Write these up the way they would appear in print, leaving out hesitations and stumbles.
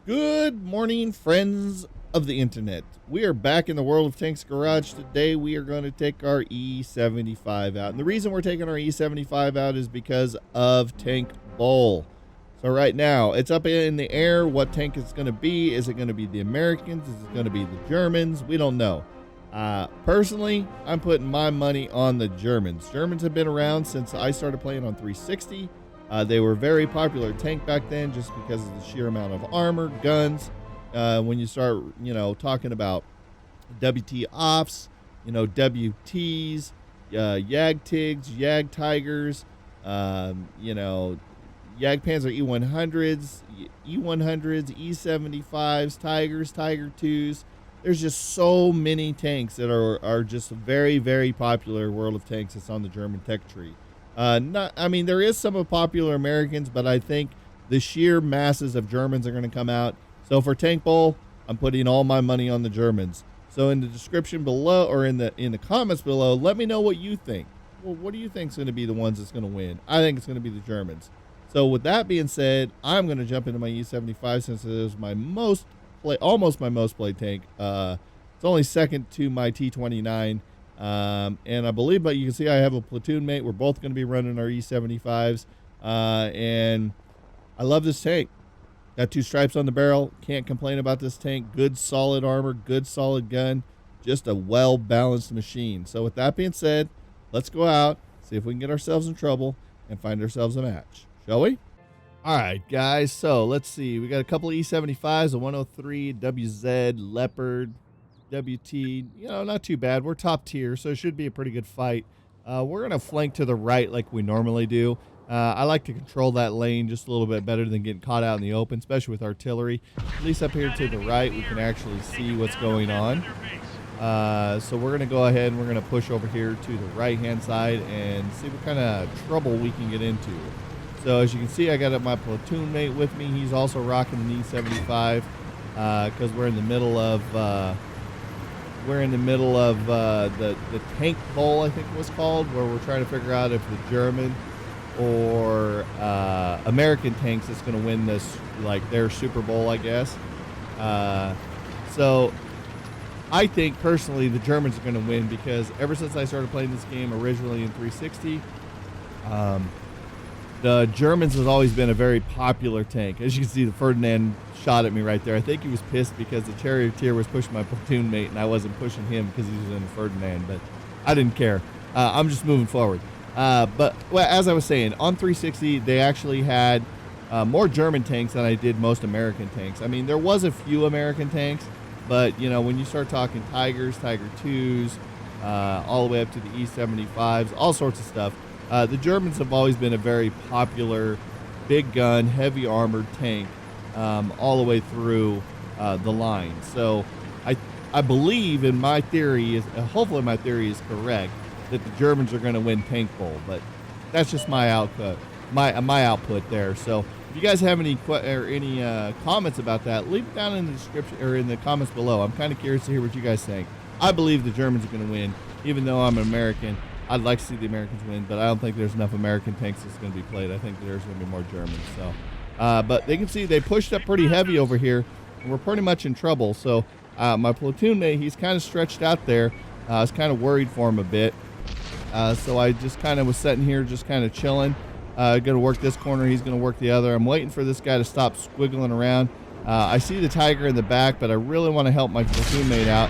Good morning, friends of the internet. We are back in the World of Tanks garage. Today we are going to take our E-75 out. And the reason we're taking our E-75 out is because of Tank Bowl. So right now, it's up in the air what tank it's going to be. Is it going to be the Americans? Is it going to be the Germans? We don't know. Personally, I'm putting my money on the Germans. Germans have been around since I started playing on 360. They were a very popular tank back then just because of the sheer amount of armor, guns. When you start, talking about WT offs, WTs, Yag-Tigs, Yag-Tigers, Jagdpanzer E-100s, E-100s, E-75s, Tigers, Tiger 2s. There's just so many tanks that are just very, very popular World of Tanks that's on the German tech tree. There is some of popular Americans, but I think the sheer masses of Germans are going to come out. So for Tank Bowl, I'm putting all my money on the Germans. So in the description below, or in the comments below, let me know what you think. Well, what do you think is going to be the ones that's going to win? I think it's going to be the Germans. So with that being said, I'm going to jump into my E-75 since it is almost my most played tank. It's only second to my T-29. And I believe, but you can see I have a platoon mate. We're both going to be running our E-75s. And I love this tank. Got 2 stripes on the barrel. Can't complain about this tank. Good solid armor, good solid gun. Just a well-balanced machine. So with that being said, let's go out, see if we can get ourselves in trouble, and find ourselves a match. Shall we? All right, guys. So let's see. We got a couple of E-75s, a 103, WZ, Leopard, WT, not too bad. We're top tier, so it should be a pretty good fight. We're going to flank to the right like we normally do. I like to control that lane just a little bit better than getting caught out in the open, especially with artillery. At least up here to the right, we can actually see what's going on. So we're going to go ahead and we're going to push over here to the right-hand side and see what kind of trouble we can get into. So as you can see, I got my platoon mate with me. He's also rocking the E-75 because we're in the middle of... the Tank Bowl, I think it was called, where we're trying to figure out if the German or American tanks is going to win this, like their Super Bowl, I guess. So I think personally the Germans are going to win because ever since I started playing this game originally in 360, the Germans has always been a very popular tank. As you can see, the Ferdinand shot at me right there. I think he was pissed because the charioteer was pushing my platoon mate and I wasn't pushing him because he was in the Ferdinand, but I didn't care. I'm just moving forward. But as I was saying, on 360, they actually had more German tanks than I did most American tanks. I mean, there was a few American tanks, but, when you start talking Tigers, Tiger 2s, all the way up to the E-75s, all sorts of stuff, the Germans have always been a very popular, big gun, heavy armored tank all the way through the line. So I believe in my theory, hopefully my theory is correct, that the Germans are going to win Tank Bowl, but that's just my output, my output there. So if you guys have any comments about that, leave it down in the description or in the comments below. I'm kind of curious to hear what you guys think. I believe the Germans are going to win, even though I'm an American. I'd like to see the Americans win, but I don't think there's enough American tanks that's going to be played. I think there's going to be more Germans. So, but they can see they pushed up pretty heavy over here, and we're pretty much in trouble. So my platoon mate, he's kind of stretched out there. I was kind of worried for him a bit. So I just kind of was sitting here just kind of chilling. Going to work this corner. He's going to work the other. I'm waiting for this guy to stop squiggling around. I see the Tiger in the back, but I really want to help my platoon mate out.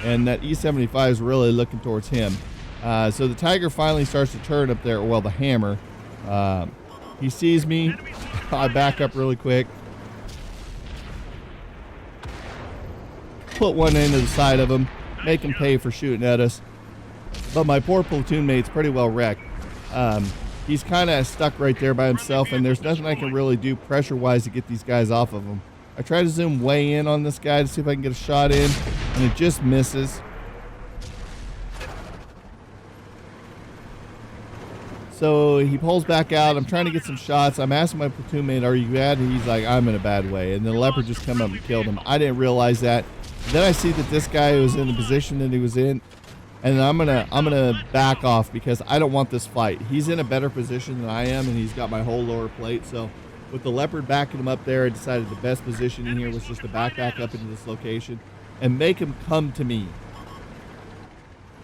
And that E-75 is really looking towards him. So the Tiger finally starts to turn up there. Well, the Hammer. He sees me. I back up really quick. Put one into the side of him. Make him pay for shooting at us. But my poor platoon mate's pretty well wrecked. He's kind of stuck right there by himself, and there's nothing I can really do pressure-wise to get these guys off of him. I try to zoom way in on this guy to see if I can get a shot in, and it just misses. So he pulls back out. I'm trying to get some shots. I'm asking my platoon mate, are you bad? And he's like, I'm in a bad way. And the Leopard just come up and killed him. I didn't realize that. Then I see that this guy was in the position that he was in. And I'm gonna back off because I don't want this fight. He's in a better position than I am, and he's got my whole lower plate. So with the Leopard backing him up there, I decided the best position in here was just to back up into this location and make him come to me.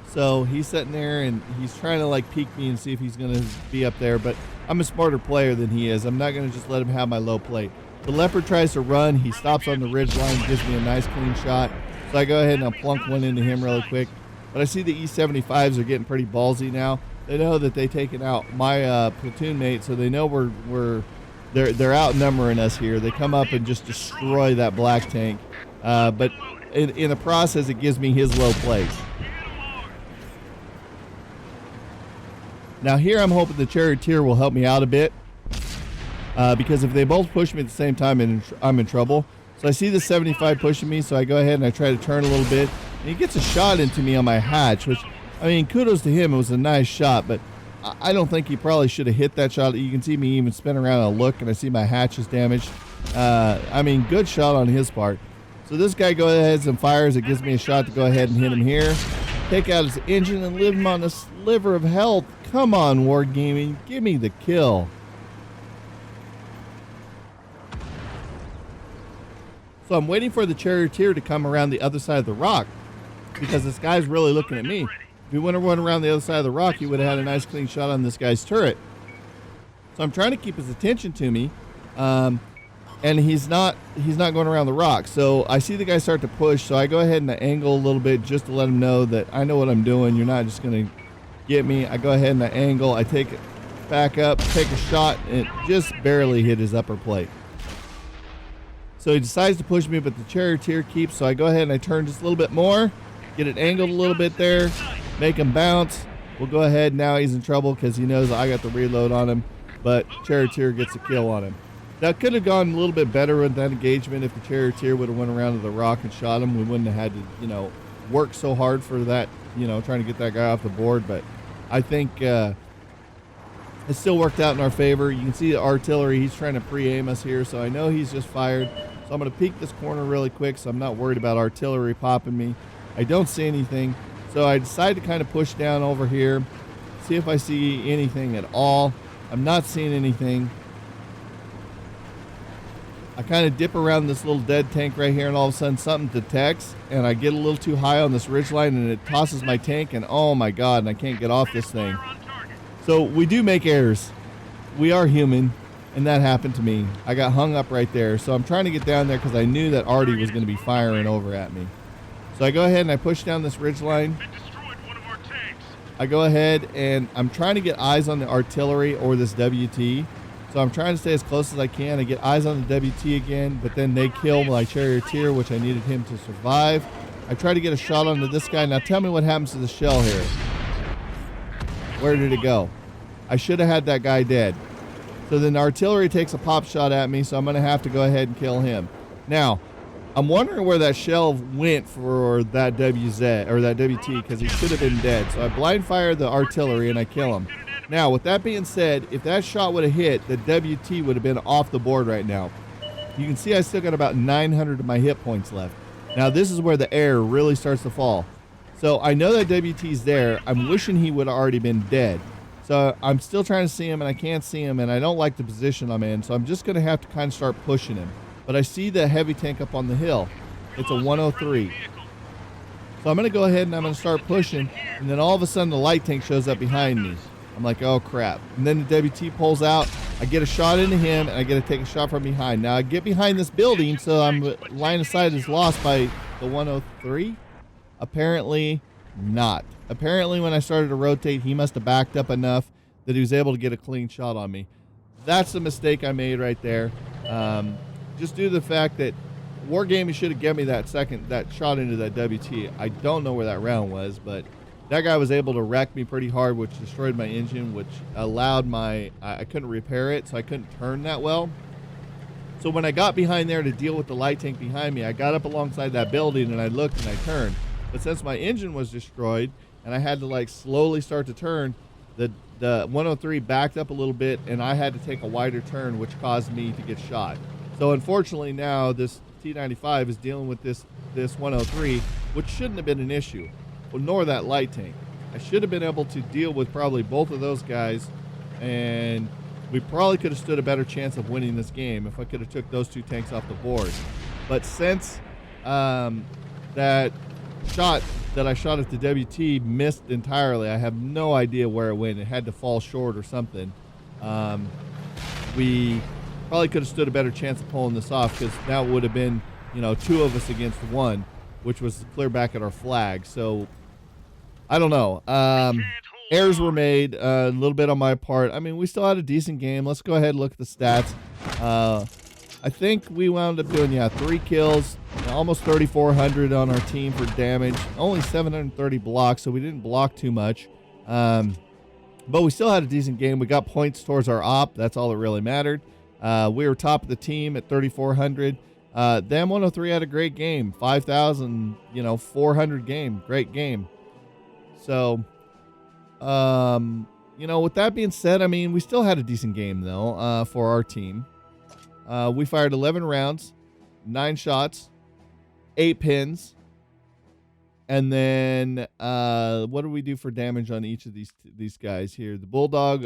So he's sitting there and he's trying to like peek me and see if he's going to be up there, but I'm a smarter player than he is. I'm not going to just let him have my low plate. The Leopard tries to run. He stops on the ridge line, gives me a nice clean shot. So I go ahead and I plunk one into him really quick. But I see the E-75s are getting pretty ballsy now. They know that they've taken out my platoon mate, so they know they're outnumbering us here. They come up and just destroy that black tank. But in the process, it gives me his low plate. Now here I'm hoping the charioteer will help me out a bit, because if they both push me at the same time, I'm in trouble. So I see the 75 pushing me, so I go ahead and I try to turn a little bit. And he gets a shot into me on my hatch, which, I mean, kudos to him. It was a nice shot, but I don't think he probably should have hit that shot. You can see me even spin around and look, and I see my hatch is damaged. I mean, good shot on his part. So this guy goes ahead and fires. It gives me a shot to go ahead and hit him here. Take out his engine and leave him on a sliver of health. Come on, Wargaming. Give me the kill. So I'm waiting for the charioteer to come around the other side of the rock because this guy's really looking at me. If he would have run around the other side of the rock, he would have had a nice clean shot on this guy's turret. So I'm trying to keep his attention to me, and he's not going around the rock. So I see the guy start to push, so I go ahead and I angle a little bit just to let him know that I know what I'm doing. You're not just going to get me. I go ahead and I angle. I take it back up, take a shot, and it just barely hit his upper plate. So he decides to push me, but the charioteer keeps. So I go ahead and I turn just a little bit more, get it angled a little bit there, make him bounce. We'll go ahead. Now he's in trouble because he knows I got the reload on him, but charioteer gets a kill on him. That could have gone a little bit better with that engagement if the charioteer would have went around to the rock and shot him. We wouldn't have had to, work so hard for that, trying to get that guy off the board. But I think it still worked out in our favor. You can see the artillery. He's trying to pre-aim us here, so I know he's just fired. So I'm going to peek this corner really quick so I'm not worried about artillery popping me. I don't see anything. So I decide to kind of push down over here, see if I see anything at all. I'm not seeing anything. I kind of dip around this little dead tank right here, and all of a sudden something detects, and I get a little too high on this ridgeline, and it tosses my tank, and oh my God, and I can't get off this thing. So we do make errors. We are human. And that happened to me. I got hung up right there. So I'm trying to get down there because I knew that Artie was going to be firing over at me. So I go ahead and I push down this ridgeline. I go ahead and I'm trying to get eyes on the artillery or this WT. So I'm trying to stay as close as I can. I get eyes on the WT again, but then they kill my charioteer, which I needed him to survive. I try to get a shot onto this guy. Now tell me what happens to the shell here. Where did it go? I should have had that guy dead. So then the artillery takes a pop shot at me, so I'm going to have to go ahead and kill him. Now, I'm wondering where that shell went for that WZ, or that WT, because he should have been dead. So I blind fire the artillery and I kill him. Now, with that being said, if that shot would have hit, the WT would have been off the board right now. You can see I still got about 900 of my hit points left. Now, this is where the air really starts to fall. So I know that WT's there. I'm wishing he would have already been dead. So I'm still trying to see him, and I can't see him, and I don't like the position I'm in, so I'm just going to have to kind of start pushing him. But I see the heavy tank up on the hill. It's a 103. So I'm going to go ahead and I'm going to start pushing, and then all of a sudden the light tank shows up behind me. I'm like, oh, crap. And then the WT pulls out. I get a shot into him, and I get to take a shot from behind. Now, I get behind this building, so I'm line of sight is lost by the 103. Apparently not. Apparently, when I started to rotate, he must have backed up enough that he was able to get a clean shot on me. That's the mistake I made right there. Just due to the fact that Wargaming should have given me that shot into that WT. I don't know where that round was, but that guy was able to wreck me pretty hard, which destroyed my engine, which allowed I couldn't repair it, so I couldn't turn that well. So when I got behind there to deal with the light tank behind me, I got up alongside that building and I looked and I turned. But since my engine was destroyed and I had to slowly start to turn, the 103 backed up a little bit and I had to take a wider turn, which caused me to get shot. So unfortunately now this T-95 is dealing with this 103, which shouldn't have been an issue, nor that light tank. I should have been able to deal with probably both of those guys and we probably could have stood a better chance of winning this game if I could have took those 2 tanks off the board. But since that shot that I shot at the WT missed entirely, I have no idea where it went. It had to fall short or something. We probably could have stood a better chance of pulling this off, because now it would have been, 2 of us against 1, which was clear back at our flag. So I don't know. Errors were made a little bit on my part. I mean, we still had a decent game. Let's go ahead and look at the stats. I think we wound up doing, 3 kills, almost 3,400 on our team for damage, only 730 blocks, so we didn't block too much. But we still had a decent game. We got points towards our op. That's all that really mattered. We were top of the team at 3,400. Them 103 had a great game. 5,000, 400 game. Great game. So, with that being said, I mean, we still had a decent game, though, for our team. We fired 11 rounds, 9 shots, 8 pins. And then what do we do for damage on each of these guys here? The Bulldog,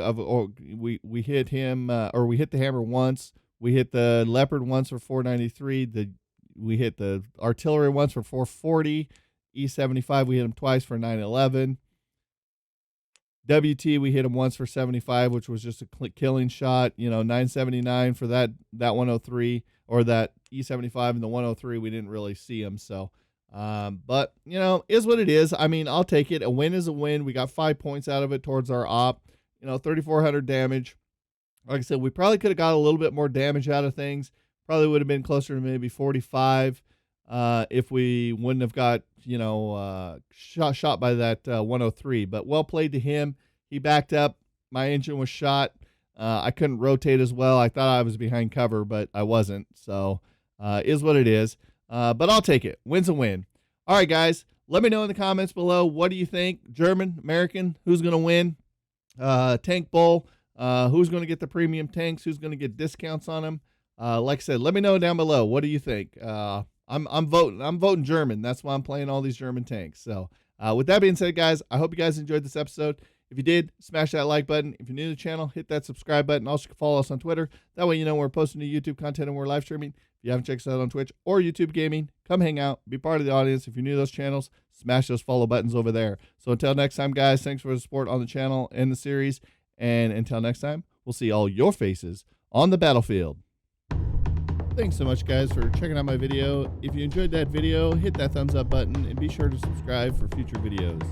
we hit him, or we hit the hammer once. We hit the Leopard once for 493. We hit the Artillery once for 440. E-75, we hit him twice for 911. WT, we hit him once for 75, which was just a killing shot. 979 for that 103, or that E-75 and the 103. We didn't really see him, so. But, is what it is. I mean, I'll take it. A win is a win. We got 5 points out of it towards our op. 3,400 damage. Like I said, we probably could have got a little bit more damage out of things. Probably would have been closer to maybe 45 if we wouldn't have got, shot by that 103. But well played to him. He backed up. My engine was shot. I couldn't rotate as well. I thought I was behind cover, but I wasn't. So is what it is. But I'll take it. Win's a win. All right, guys. Let me know in the comments below. What do you think? German, American, who's going to win? Tank Bowl. Who's going to get the premium tanks? Who's going to get discounts on them? Like I said, let me know down below. What do you think? I'm voting. I'm voting German. That's why I'm playing all these German tanks. So with that being said, guys, I hope you guys enjoyed this episode. If you did, smash that like button. If you're new to the channel, hit that subscribe button. Also, follow us on Twitter. That way you know we're posting new YouTube content and we're live streaming. If you haven't checked us out on Twitch or YouTube Gaming, come hang out. Be part of the audience. If you're new to those channels, smash those follow buttons over there. So until next time, guys, thanks for the support on the channel and the series. And until next time, we'll see all your faces on the battlefield. Thanks so much, guys, for checking out my video. If you enjoyed that video, hit that thumbs up button and be sure to subscribe for future videos.